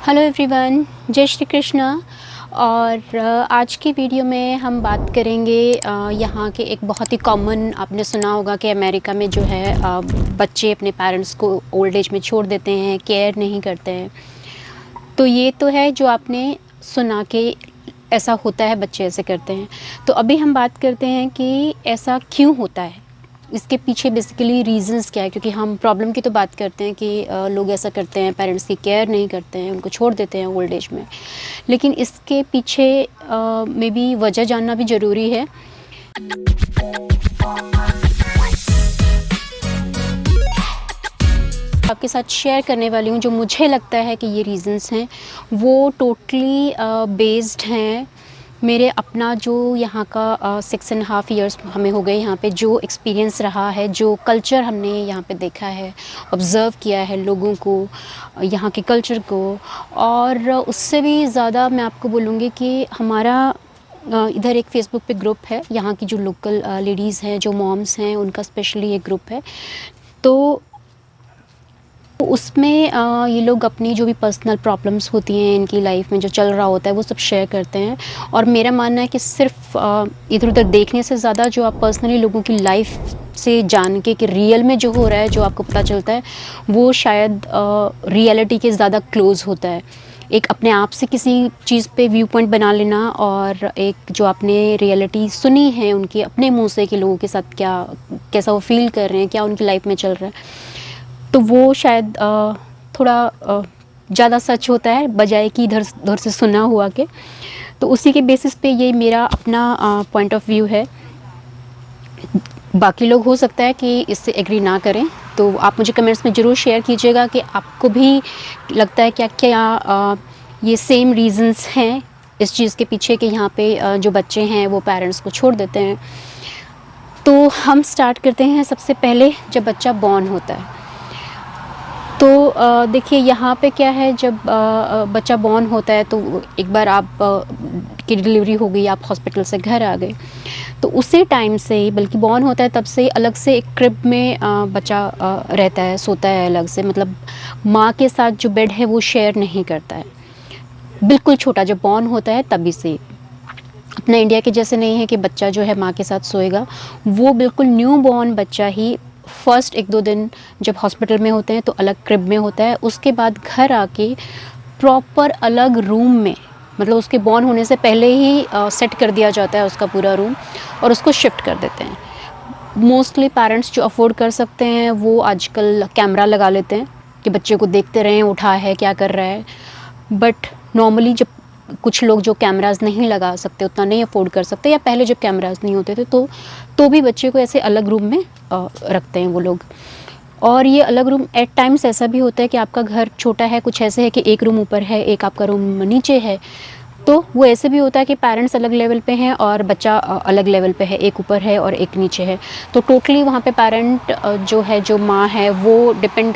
Hello everyone, जय श्री कृष्णा। और आज की वीडियो में हम बात करेंगे यहाँ के एक बहुत ही कॉमन, आपने सुना होगा कि अमेरिका में जो है बच्चे अपने पेरेंट्स को ओल्ड एज में छोड़ देते हैं, केयर नहीं करते हैं। तो ये तो है जो आपने सुना कि ऐसा होता है, बच्चे ऐसे करते हैं। तो अभी हम बात करते हैं कि ऐसा क्यों होता है, इसके पीछे बेसिकली रीज़न्स क्या है। क्योंकि हम प्रॉब्लम की तो बात करते हैं कि लोग ऐसा करते हैं, पेरेंट्स की केयर नहीं करते हैं, उनको छोड़ देते हैं ओल्ड एज में। लेकिन इसके पीछे मे बी वजह जानना भी ज़रूरी है। आपके साथ शेयर करने वाली हूँ जो मुझे लगता है कि ये रीज़न्स हैं, वो टोटली बेस्ड हैं मेरे अपना जो यहाँ का 6.5 ईयर्स हमें हो गए यहाँ पे, जो एक्सपीरियंस रहा है, जो कल्चर हमने यहाँ पे देखा है, ऑब्ज़र्व किया है लोगों को, यहाँ के कल्चर को। और उससे भी ज़्यादा मैं आपको बोलूँगी कि हमारा इधर एक फ़ेसबुक पे ग्रुप है, यहाँ की जो लोकल लेडीज़ हैं, जो मॉम्स हैं, उनका स्पेशली एक ग्रुप है। तो उसमें ये लोग अपनी जो भी पर्सनल प्रॉब्लम्स होती हैं इनकी लाइफ में, जो चल रहा होता है, वो सब शेयर करते हैं। और मेरा मानना है कि सिर्फ इधर उधर देखने से ज़्यादा जो आप पर्सनली लोगों की लाइफ से जान के कि रियल में जो हो रहा है, जो आपको पता चलता है, वो शायद रियलिटी के ज़्यादा क्लोज़ होता है। एक अपने आप से किसी चीज़ पे व्यू पॉइंट बना लेना, और एक जो आपने रियलिटी सुनी है उनके अपने मुँह से कि लोगों के साथ क्या, कैसा वो फ़ील कर रहे हैं, क्या उनकी लाइफ में चल रहा है, तो वो शायद थोड़ा ज़्यादा सच होता है बजाय कि इधर उधर से सुना हुआ के। तो उसी के बेसिस पे ये मेरा अपना पॉइंट ऑफ व्यू है। बाकी लोग हो सकता है कि इससे एग्री ना करें, तो आप मुझे कमेंट्स में ज़रूर शेयर कीजिएगा कि आपको भी लगता है क्या क्या ये सेम रीज़न्स हैं इस चीज़ के पीछे कि यहाँ पे जो बच्चे हैं वो पेरेंट्स को छोड़ देते हैं। तो हम स्टार्ट करते हैं सबसे पहले जब बच्चा बॉर्न होता है। तो देखिए यहाँ पे क्या है, जब बच्चा बॉर्न होता है तो एक बार आप की डिलीवरी हो गई, आप हॉस्पिटल से घर आ गए, तो उसी टाइम से ही, बल्कि बॉर्न होता है तब से अलग से एक क्रिब में बच्चा रहता है, सोता है अलग से। मतलब माँ के साथ जो बेड है वो शेयर नहीं करता है, बिल्कुल छोटा जब बॉर्न होता है तभी से। अपना इंडिया के जैसे नहीं है कि बच्चा जो है माँ के साथ सोएगा, वो बिल्कुल न्यू बॉर्न बच्चा ही फर्स्ट 1-2 दिन जब हॉस्पिटल में होते हैं तो अलग क्रिब में होता है। उसके बाद घर आके प्रॉपर अलग रूम में, मतलब उसके बॉर्न होने से पहले ही सेट कर दिया जाता है उसका पूरा रूम, और उसको शिफ्ट कर देते हैं। मोस्टली पेरेंट्स जो अफोर्ड कर सकते हैं वो आजकल कैमरा लगा लेते हैं कि बच्चे को देखते रहें, उठा है, क्या कर रहा है। बट नॉर्मली जब कुछ लोग जो कैमरास नहीं लगा सकते, उतना नहीं अफोर्ड कर सकते, या पहले जब कैमरास नहीं होते थे, तो भी बच्चे को ऐसे अलग रूम में रखते हैं वो लोग। और ये अलग रूम एट टाइम्स ऐसा भी होता है कि आपका घर छोटा है, कुछ ऐसे है कि एक रूम ऊपर है, एक आपका रूम नीचे है, तो वो ऐसे भी होता है कि पेरेंट्स अलग लेवल पे हैं और बच्चा अलग लेवल पे है, एक ऊपर है और एक नीचे है। तो टोटली वहाँ पे पेरेंट जो है, जो माँ है, वो डिपेंड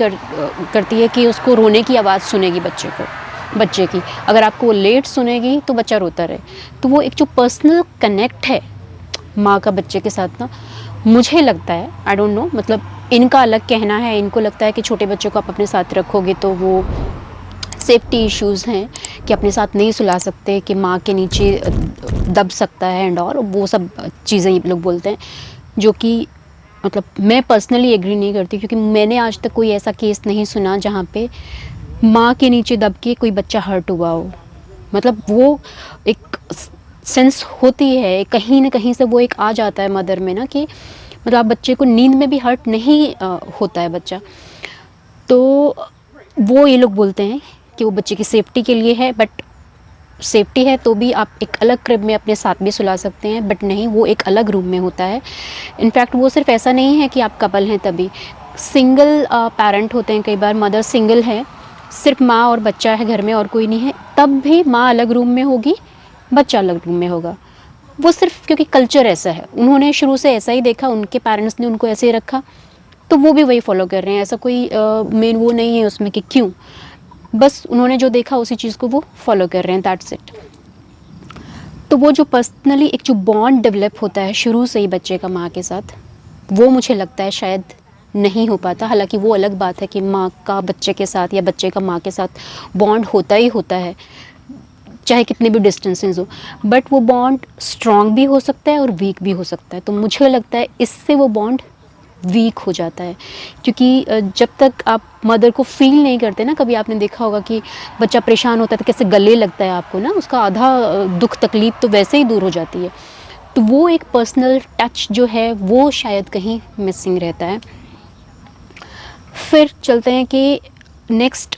करती है कि उसको रोने की आवाज़ सुनेगी बच्चे की। अगर आपको वो लेट सुनेगी तो बच्चा रोता रहे। तो वो एक जो पर्सनल कनेक्ट है माँ का बच्चे के साथ ना, मुझे लगता है, आई डोंट नो, मतलब इनका अलग कहना है, इनको लगता है कि छोटे बच्चों को आप अपने साथ रखोगे तो वो सेफ्टी इश्यूज़ हैं कि अपने साथ नहीं सुला सकते, कि माँ के नीचे दब सकता है एंड और वो सब चीज़ें ये लोग बोलते हैं, जो कि मतलब मैं पर्सनली एग्री नहीं करती, क्योंकि मैंने आज तक कोई ऐसा केस नहीं सुना जहाँ पे माँ के नीचे दब के कोई बच्चा हर्ट हुआ हो। मतलब वो एक सेंस होती है कहीं ना कहीं से, वो एक आ जाता है मदर में ना, कि मतलब आप बच्चे को नींद में भी हर्ट नहीं होता है बच्चा। तो वो ये लोग बोलते हैं कि वो बच्चे की सेफ्टी के लिए है, बट सेफ्टी है तो भी आप एक अलग क्रिब में अपने साथ भी सुला सकते हैं, बट नहीं, वो एक अलग रूम में होता है। इनफैक्ट वो सिर्फ ऐसा नहीं है कि आप कपल हैं तभी, सिंगल पेरेंट होते हैं, कई बार मदर सिंगल है, सिर्फ माँ और बच्चा है घर में और कोई नहीं है, तब भी माँ अलग रूम में होगी, बच्चा अलग रूम में होगा। वो सिर्फ क्योंकि कल्चर ऐसा है, उन्होंने शुरू से ऐसा ही देखा, उनके पेरेंट्स ने उनको ऐसे ही रखा, तो वो भी वही फॉलो कर रहे हैं। ऐसा कोई मेन वो नहीं है उसमें कि क्यों, बस उन्होंने जो देखा उसी चीज़ को वो फॉलो कर रहे हैं, दैट्स इट। तो वो जो पर्सनली एक जो बॉन्ड डेवलप होता है शुरू से ही बच्चे का माँ के साथ, वो मुझे लगता है शायद नहीं हो पाता। हालांकि वो अलग बात है कि माँ का बच्चे के साथ या बच्चे का माँ के साथ बॉन्ड होता ही होता है, चाहे कितने भी डिस्टेंसेस हो, बट वो बॉन्ड स्ट्रॉन्ग भी हो सकता है और वीक भी हो सकता है। तो मुझे लगता है इससे वो बॉन्ड वीक हो जाता है, क्योंकि जब तक आप मदर को फील नहीं करते ना, कभी आपने देखा होगा कि बच्चा परेशान होता है तो कैसे गले लगता है आपको ना, उसका आधा दुख तकलीफ़ तो वैसे ही दूर हो जाती है। तो वो एक पर्सनल टच जो है वो शायद कहीं मिसिंग रहता है। फिर चलते हैं कि नेक्स्ट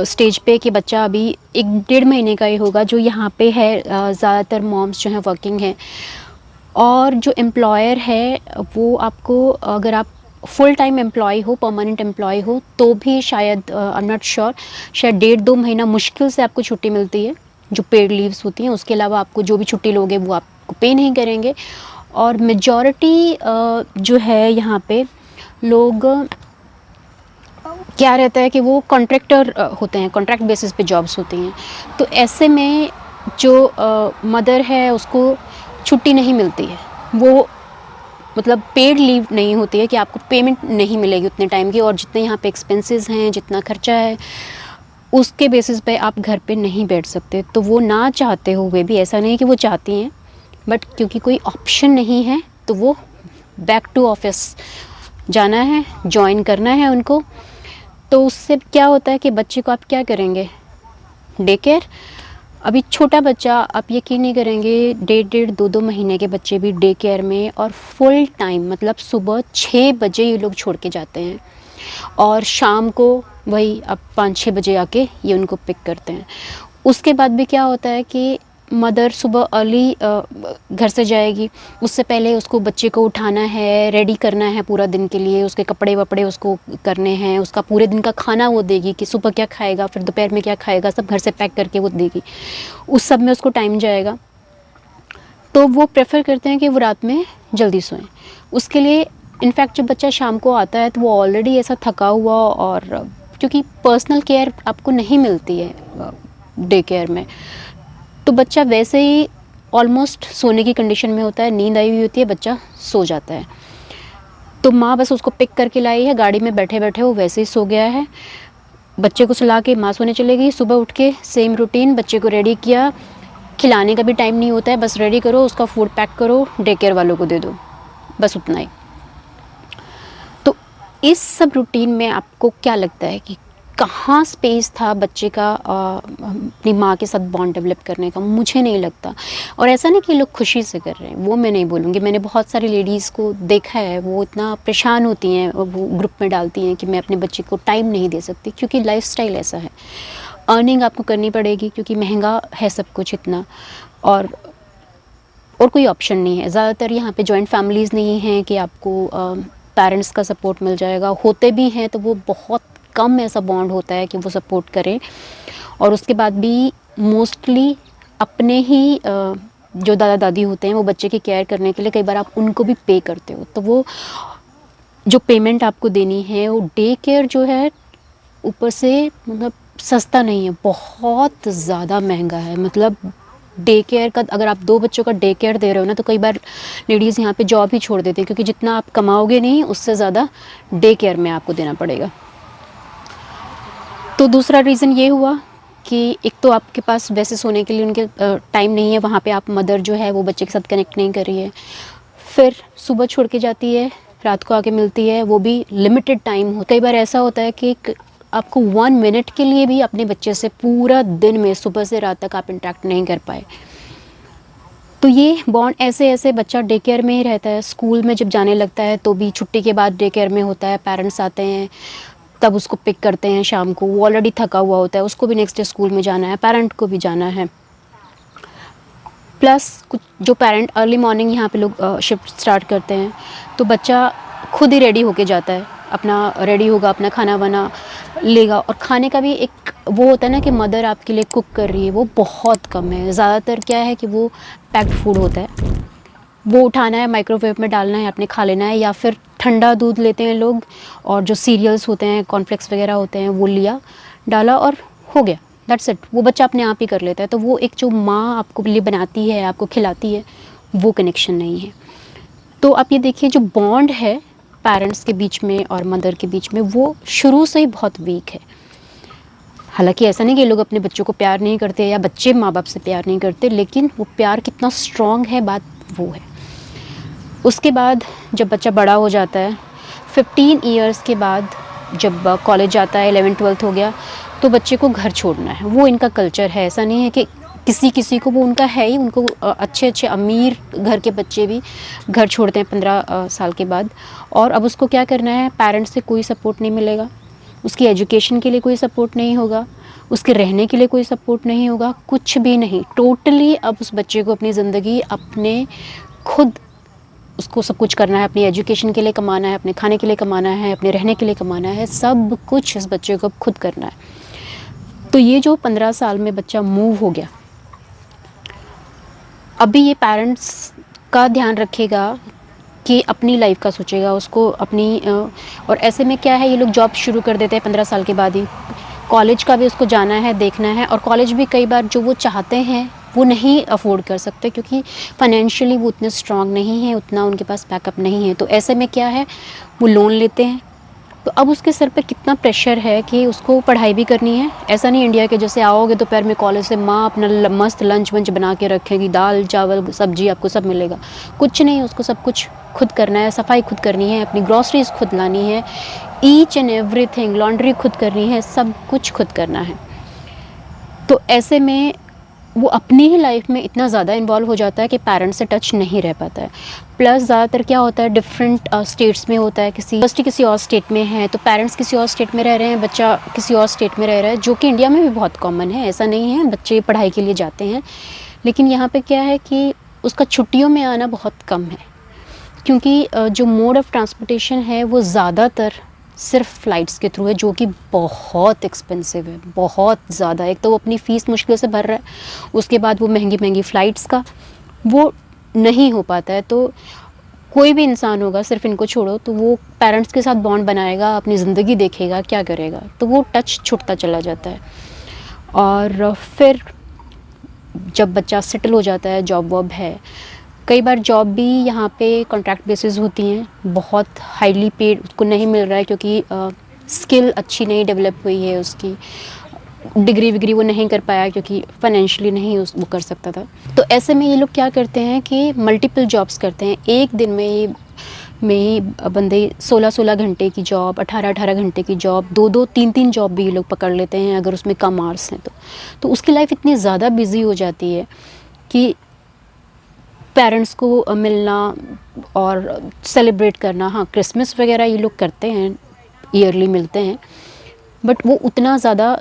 स्टेज पे कि बच्चा अभी 1-1.5 महीने का ही होगा, जो यहाँ पे है ज़्यादातर मॉम्स जो हैं वर्किंग हैं, और जो एम्प्लॉयर है वो आपको, अगर आप फुल टाइम एम्प्लॉय हो, परमानेंट एम्प्लॉय हो, तो भी शायद आई एम नॉट श्योर, शायद 1.5-2 महीना मुश्किल से आपको छुट्टी मिलती है जो पेड लीव्स होती हैं। उसके अलावा आपको जो भी छुट्टी लोगे वो आपको पे नहीं करेंगे। और मेजॉरिटी जो है यहाँ पे लोग क्या रहता है कि वो कॉन्ट्रैक्टर होते हैं, कॉन्ट्रैक्ट बेसिस पे जॉब्स होती हैं। तो ऐसे में जो मदर है उसको छुट्टी नहीं मिलती है, वो मतलब पेड लीव नहीं होती है कि आपको पेमेंट नहीं मिलेगी उतने टाइम की, और जितने यहाँ पे एक्सपेंसेस हैं, जितना खर्चा है, उसके बेसिस पे आप घर पे नहीं बैठ सकते। तो वो ना चाहते हुए भी, ऐसा नहीं कि वो चाहती हैं, बट क्योंकि कोई ऑप्शन नहीं है तो वो बैक टू ऑफिस जाना है, ज्वाइन करना है उनको। तो उससे क्या होता है कि बच्चे को आप क्या करेंगे, डे केयर। अभी छोटा बच्चा, आप यकीन नहीं करेंगे, 1.5-2 महीने के बच्चे भी डे केयर में, और फुल टाइम, मतलब सुबह 6 बजे ये लोग छोड़ के जाते हैं और शाम को वही अब 5-6 बजे आके ये उनको पिक करते हैं। उसके बाद भी क्या होता है कि मदर सुबह अर्ली घर से जाएगी, उससे पहले उसको बच्चे को उठाना है, रेडी करना है पूरा दिन के लिए, उसके कपड़े वपड़े उसको करने हैं, उसका पूरे दिन का खाना वो देगी कि सुबह क्या खाएगा, फिर दोपहर में क्या खाएगा, सब घर से पैक करके वो देगी। उस सब में उसको टाइम जाएगा। तो वो प्रेफर करते हैं कि वो रात में जल्दी सोएं। उसके लिए इनफैक्ट जब बच्चा शाम को आता है तो वो ऑलरेडी ऐसा थका हुआ, और क्योंकि पर्सनल केयर आपको नहीं मिलती है डे केयर में, तो बच्चा वैसे ही ऑलमोस्ट सोने की कंडीशन में होता है, नींद आई हुई होती है, बच्चा सो जाता है। तो माँ बस उसको पिक करके लाई है, गाड़ी में बैठे बैठे वो वैसे ही सो गया है। बच्चे को सुला के माँ सोने चले गई, सुबह उठ के सेम रूटीन, बच्चे को रेडी किया, खिलाने का भी टाइम नहीं होता है, बस रेडी करो, उसका फूड पैक करो, डे केयर वालों को दे दो, बस उतना ही। तो इस सब रूटीन में आपको क्या लगता है कि कहाँ स्पेस था बच्चे का अपनी माँ के साथ बॉन्ड डेवलप करने का? मुझे नहीं लगता। और ऐसा नहीं कि लोग खुशी से कर रहे हैं, वो मैं नहीं बोलूँगी। मैंने बहुत सारी लेडीज़ को देखा है, वो इतना परेशान होती हैं, वो ग्रुप में डालती हैं कि मैं अपने बच्चे को टाइम नहीं दे सकती, क्योंकि लाइफस्टाइल ऐसा है। अर्निंग आपको करनी पड़ेगी क्योंकि महंगा है सब कुछ इतना, और कोई ऑप्शन नहीं है। ज़्यादातर यहाँ पे जॉइंट फैमिलीज़ नहीं हैं कि आपको पेरेंट्स का सपोर्ट मिल जाएगा। होते भी हैं तो वो बहुत कम ऐसा बॉन्ड होता है कि वो सपोर्ट करें। और उसके बाद भी मोस्टली अपने ही जो दादा दादी होते हैं वो बच्चे की केयर करने के लिए कई बार आप उनको भी पे करते हो, तो वो जो पेमेंट आपको देनी है वो डे केयर जो है ऊपर से मतलब सस्ता नहीं है, बहुत ज़्यादा महंगा है। मतलब डे केयर का, अगर आप 2 बच्चों का डे केयर दे रहे हो ना, तो कई बार लेडीज़ यहाँ पे जॉब ही छोड़ देती है, क्योंकि जितना आप कमाओगे नहीं उससे ज़्यादा डे केयर में आपको देना पड़ेगा। तो दूसरा रीज़न ये हुआ कि एक तो आपके पास वैसे सोने के लिए उनके टाइम नहीं है, वहाँ पे आप मदर जो है वो बच्चे के साथ कनेक्ट नहीं कर रही है। फिर सुबह छोड़ के जाती है, रात को आके मिलती है, वो भी लिमिटेड टाइम हो। कई बार ऐसा होता है कि आपको 1 मिनट के लिए भी अपने बच्चे से पूरा दिन में सुबह से रात तक आप इंटरेक्ट नहीं कर पाए। तो ये बॉन्ड ऐसे ऐसे बच्चा डे केयर में ही रहता है। स्कूल में जब जाने लगता है तो भी छुट्टी के बाद डे केयर में होता है, पेरेंट्स आते हैं तब उसको पिक करते हैं शाम को, वो ऑलरेडी थका हुआ होता है, उसको भी नेक्स्ट डे स्कूल में जाना है, पेरेंट को भी जाना है। प्लस कुछ जो पेरेंट अर्ली मॉर्निंग यहाँ पे लोग शिफ्ट स्टार्ट करते हैं, तो बच्चा खुद ही रेडी होके जाता है, अपना रेडी होगा, अपना खाना बना लेगा। और खाने का भी एक वो होता है ना कि मदर आपके लिए कुक कर रही है, वो बहुत कम है। ज़्यादातर क्या है कि वो पैक्ड फूड होता है, वो उठाना है, माइक्रोवेव में डालना है, आपने खा लेना है, या फिर ठंडा दूध लेते हैं लोग, और जो सीरियल्स होते हैं, कॉर्नफ्लेक्स वगैरह होते हैं, वो लिया, डाला और हो गया, दैट्स इट। वो बच्चा अपने आप ही कर लेता है। तो वो एक जो माँ आपको लिए बनाती है, आपको खिलाती है, वो कनेक्शन नहीं है। तो आप ये देखिए जो बॉन्ड है पेरेंट्स के बीच में और मदर के बीच में वो शुरू से ही बहुत वीक है। हालांकि ऐसा नहीं कि लोग अपने बच्चों को प्यार नहीं करते या बच्चे माँ बाप से प्यार नहीं करते, लेकिन वो प्यार कितना स्ट्रॉन्ग है बात वो है। उसके बाद जब बच्चा बड़ा हो जाता है 15 ईयर्स के बाद, जब कॉलेज जाता है, 11th-12th हो गया, तो बच्चे को घर छोड़ना है। वो इनका कल्चर है, ऐसा नहीं है कि किसी किसी को, वो उनका है ही। उनको अच्छे अच्छे अमीर घर के बच्चे भी घर छोड़ते हैं 15 साल के बाद। और अब उसको क्या करना है, पेरेंट्स से कोई सपोर्ट नहीं मिलेगा, उसकी एजुकेशन के लिए कोई सपोर्ट नहीं होगा, उसके रहने के लिए कोई सपोर्ट नहीं होगा, कुछ भी नहीं। टोटली अब उस बच्चे को अपनी ज़िंदगी अपने खुद उसको सब कुछ करना है। अपनी एजुकेशन के लिए कमाना है, अपने खाने के लिए कमाना है, अपने रहने के लिए कमाना है, सब कुछ इस बच्चे को खुद करना है। तो ये जो 15 साल में बच्चा मूव हो गया, अभी ये पेरेंट्स का ध्यान रखेगा कि अपनी लाइफ का सोचेगा, उसको अपनी और ऐसे में क्या है, ये लोग जॉब शुरू कर देते हैं 15 साल के बाद ही। कॉलेज का भी उसको जाना है, देखना है, और कॉलेज भी कई बार जो वो चाहते हैं वो नहीं अफोर्ड कर सकते, क्योंकि फाइनेंशियली वो उतने स्ट्रांग नहीं हैं, उतना उनके पास बैकअप नहीं है। तो ऐसे में क्या है, वो लोन लेते हैं। तो अब उसके सर पे कितना प्रेशर है कि उसको पढ़ाई भी करनी है। ऐसा नहीं इंडिया के जैसे आओगे दोपहर में कॉलेज से, माँ अपना मस्त लंच वंच बना के रखेगी, दाल चावल सब्जी आपको सब मिलेगा। कुछ नहीं, उसको सब कुछ खुद करना है, सफाई खुद करनी है, अपनी ग्रॉसरीज खुद लानी है, ईच एंड एवरीथिंग, लॉन्ड्री खुद करनी है, सब कुछ खुद करना है। तो ऐसे में वो अपनी ही लाइफ में इतना ज़्यादा इन्वॉल्व हो जाता है कि पेरेंट्स से टच नहीं रह पाता है। प्लस ज़्यादातर क्या होता है, डिफरेंट स्टेट्स में होता है, किसी और स्टेट में है, तो पेरेंट्स किसी और स्टेट में रह रहे हैं, बच्चा किसी और स्टेट में रह रहा है, जो कि इंडिया में भी बहुत कॉमन है। ऐसा नहीं है, बच्चे पढ़ाई के लिए जाते हैं, लेकिन यहाँ पे क्या है कि उसका छुट्टियों में आना बहुत कम है, क्योंकि जो मोड ऑफ़ ट्रांसपोर्टेशन है वो ज़्यादातर सिर्फ फ़्लाइट्स के थ्रू है, जो कि बहुत एक्सपेंसिव है, बहुत ज़्यादा। एक तो वो अपनी फ़ीस मुश्किल से भर रहा है, उसके बाद वो महंगी महंगी फ़्लाइट्स का वो नहीं हो पाता है। तो कोई भी इंसान होगा, सिर्फ इनको छोड़ो, तो वो पेरेंट्स के साथ बॉन्ड बनाएगा, अपनी ज़िंदगी देखेगा, क्या करेगा, तो वो टच छूटता चला जाता है। और फिर जब बच्चा सेटल हो जाता है, जॉब वॉब है, कई बार जॉब भी यहाँ पे कॉन्ट्रैक्ट बेसिस होती हैं, बहुत हाईली पेड उसको नहीं मिल रहा है, क्योंकि स्किल अच्छी नहीं डेवलप हुई है, उसकी डिग्री विग्री वो नहीं कर पाया, क्योंकि फाइनेंशियली नहीं वो कर सकता था। तो ऐसे में ये लोग क्या करते हैं कि मल्टीपल जॉब्स करते हैं। एक दिन में ही बंदे 16-16 घंटे की जॉब, 18-18 घंटे की जॉब, 2-2, 3-3 जॉब भी ये लोग पकड़ लेते हैं, अगर उसमें कम आवर्स हैं तो उसकी लाइफ इतनी ज़्यादा बिजी हो जाती है कि पेरेंट्स को मिलना और सेलिब्रेट करना, हाँ क्रिसमस वगैरह ये लोग करते हैं, ईयरली मिलते हैं, बट वो उतना ज़्यादा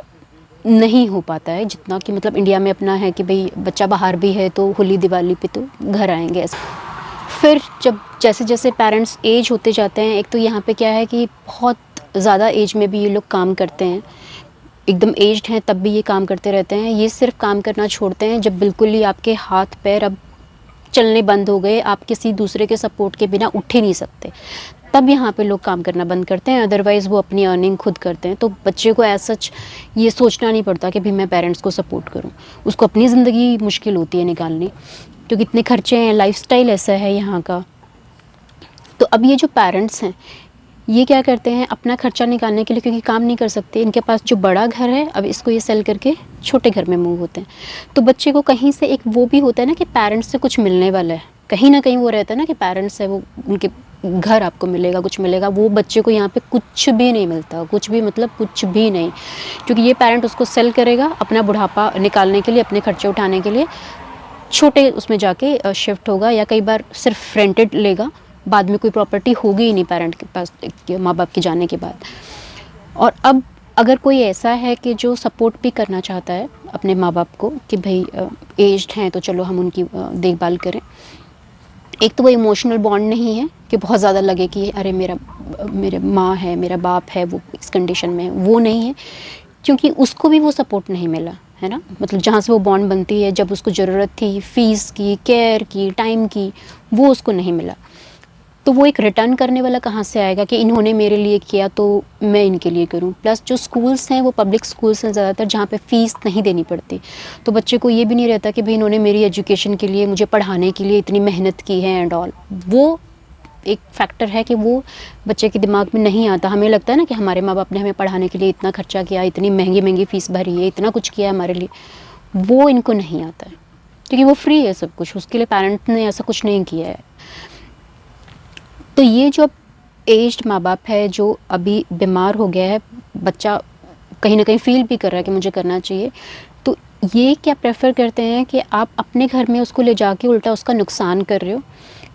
नहीं हो पाता है जितना कि मतलब इंडिया में अपना है कि भाई बच्चा बाहर भी है तो होली दिवाली पे तो घर आएंगे ऐसा। फिर जब जैसे जैसे पेरेंट्स एज होते जाते हैं, एक तो यहाँ पे क्या है कि बहुत ज़्यादा एज में भी ये लोग काम करते हैं, एकदम एज्ड हैं तब भी ये काम करते रहते हैं। ये सिर्फ काम करना छोड़ते हैं जब बिल्कुल ही आपके हाथ पैर अब चलने बंद हो गए, आप किसी दूसरे के सपोर्ट के बिना उठ ही नहीं सकते, तब यहाँ पे लोग काम करना बंद करते हैं। अदरवाइज़ वो अपनी अर्निंग खुद करते हैं। तो बच्चे को एज सच ये सोचना नहीं पड़ता कि भाई मैं पेरेंट्स को सपोर्ट करूँ, उसको अपनी ज़िंदगी मुश्किल होती है निकालनी, क्योंकि इतने खर्चे हैं, लाइफस्टाइल ऐसा है यहाँ का। तो अब ये जो पेरेंट्स हैं ये क्या करते हैं, अपना खर्चा निकालने के लिए, क्योंकि काम नहीं कर सकते, इनके पास जो बड़ा घर है अब इसको ये सेल करके छोटे घर में मूव होते हैं। तो बच्चे को कहीं से एक वो भी होता है ना कि पेरेंट्स से कुछ मिलने वाला है, कहीं ना कहीं वो रहता है ना कि पेरेंट्स है वो उनके घर आपको मिलेगा, कुछ मिलेगा। वो बच्चे को यहाँ पे कुछ भी नहीं मिलता, कुछ भी मतलब कुछ भी नहीं, क्योंकि ये पेरेंट उसको सेल करेगा अपना बुढ़ापा निकालने के लिए, अपने खर्चे उठाने के लिए, छोटे उसमें जाके शिफ्ट होगा, या कई बार सिर्फ रेंटेड लेगा, बाद में कोई प्रॉपर्टी होगी ही नहीं पेरेंट के पास, माँ बाप के जाने के बाद। और अब अगर कोई ऐसा है कि जो सपोर्ट भी करना चाहता है अपने माँ बाप को कि भाई एज्ड हैं तो चलो हम उनकी देखभाल करें, एक तो वो इमोशनल बॉन्ड नहीं है कि बहुत ज़्यादा लगे कि अरे मेरे माँ है, मेरा बाप है, वो इस कंडीशन में है, वो नहीं है, क्योंकि उसको भी वो सपोर्ट नहीं मिला है ना। मतलब जहाँ से वो बॉन्ड बनती है, जब उसको ज़रूरत थी फीस की, केयर की, टाइम की, वो उसको नहीं मिला। तो वो एक रिटर्न करने वाला कहाँ से आएगा कि इन्होंने मेरे लिए किया तो मैं इनके लिए करूँ। प्लस जो स्कूल्स हैं वो पब्लिक स्कूल्स हैं ज़्यादातर, जहाँ पे फ़ीस नहीं देनी पड़ती, तो बच्चे को ये भी नहीं रहता कि भाई इन्होंने मेरी एजुकेशन के लिए, मुझे पढ़ाने के लिए इतनी मेहनत की है एंड ऑल। वो एक फैक्टर है कि वो बच्चे के दिमाग में नहीं आता। हमें लगता है ना कि हमारे माँ बाप ने हमें पढ़ाने के लिए इतना खर्चा किया, इतनी महंगी महंगी फ़ीस भरी है, इतना कुछ किया है हमारे लिए, वो इनको नहीं आता है क्योंकि वो फ्री है सब कुछ, उसके लिए पेरेंट ने ऐसा कुछ नहीं किया है। तो ये जो एज्ड माँ बाप है जो अभी बीमार हो गया है, बच्चा कहीं ना कहीं फील भी कर रहा है कि मुझे करना चाहिए, तो ये क्या प्रेफर करते हैं कि आप अपने घर में उसको ले जाके उल्टा उसका नुकसान कर रहे हो,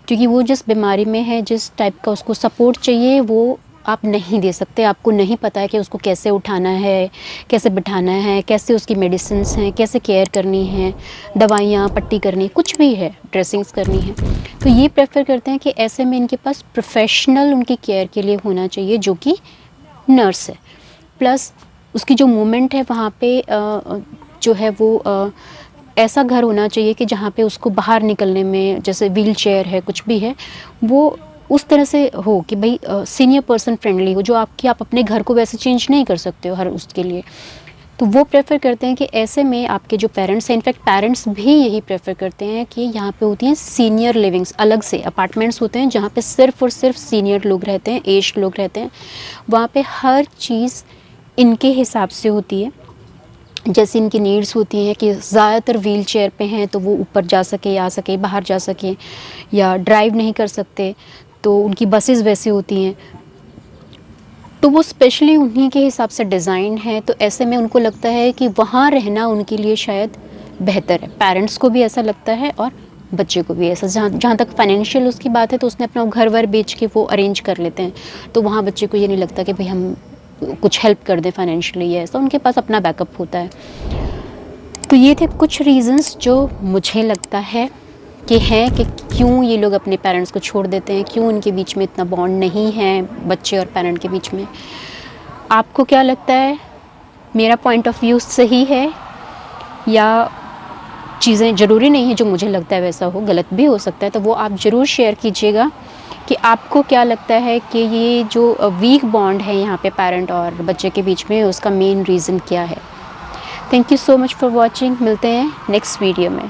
क्योंकि वो जिस बीमारी में है, जिस टाइप का उसको सपोर्ट चाहिए वो आप नहीं दे सकते। आपको नहीं पता है कि उसको कैसे उठाना है, कैसे बिठाना है, कैसे उसकी मेडिसिन्स हैं, कैसे केयर करनी है, दवाइयाँ पट्टी करनी, कुछ भी है, ड्रेसिंग्स करनी है। तो ये प्रेफर करते हैं कि ऐसे में इनके पास प्रोफेशनल उनकी केयर के लिए होना चाहिए जो कि नर्स है। प्लस उसकी जो मूवमेंट है वहाँ पे जो है वो ऐसा घर होना चाहिए कि जहाँ पे उसको बाहर निकलने में, जैसे व्हील चेयर है, कुछ भी है, वो उस तरह से हो कि भाई सीनियर पर्सन फ्रेंडली हो, जो आप अपने घर को वैसे चेंज नहीं कर सकते हो हर उसके लिए। तो वो प्रेफर करते हैं कि ऐसे में आपके जो पेरेंट्स हैं, इनफैक्ट पेरेंट्स भी यही प्रेफर करते हैं कि यहाँ पे होती हैं सीनियर लिविंग्स, अलग से अपार्टमेंट्स होते हैं जहाँ पे सिर्फ और सिर्फ सीनियर लोग रहते हैं, एज्ड लोग रहते हैं। वहाँ पे हर चीज़ इनके हिसाब से होती है, जैसे इनकी नीड्स होती हैं कि ज़्यादातर व्हील चेयर पे हैं तो वो ऊपर जा सके, आ सके, बाहर जा सके, या ड्राइव नहीं कर सकते तो उनकी बसेस वैसी होती हैं, तो वो स्पेशली उन्हीं के हिसाब से डिज़ाइन है। तो ऐसे में उनको लगता है कि वहाँ रहना उनके लिए शायद बेहतर है। पेरेंट्स को भी ऐसा लगता है और बच्चे को भी ऐसा। जहाँ तक फाइनेंशियल उसकी बात है तो उसने अपना घर वर बेच के वो अरेंज कर लेते हैं, तो वहाँ बच्चे को ये नहीं लगता कि भाई हम कुछ हेल्प कर दें फाइनेंशियली, ऐसा उनके पास अपना बैकअप होता है। तो ये थे कुछ रीज़न्स जो मुझे लगता है कि हैं कि क्यों ये लोग अपने पेरेंट्स को छोड़ देते हैं, क्यों उनके बीच में इतना बॉन्ड नहीं है बच्चे और पेरेंट के बीच में। आपको क्या लगता है, मेरा पॉइंट ऑफ व्यू सही है या चीज़ें ज़रूरी नहीं है जो मुझे लगता है वैसा हो, गलत भी हो सकता है, तो वो आप ज़रूर शेयर कीजिएगा कि आपको क्या लगता है कि ये जो वीक बॉन्ड है यहाँ पे पेरेंट और बच्चे के बीच में, उसका मेन रीज़न क्या है। Thank you so much for watching. मिलते हैं नेक्स्ट वीडियो में।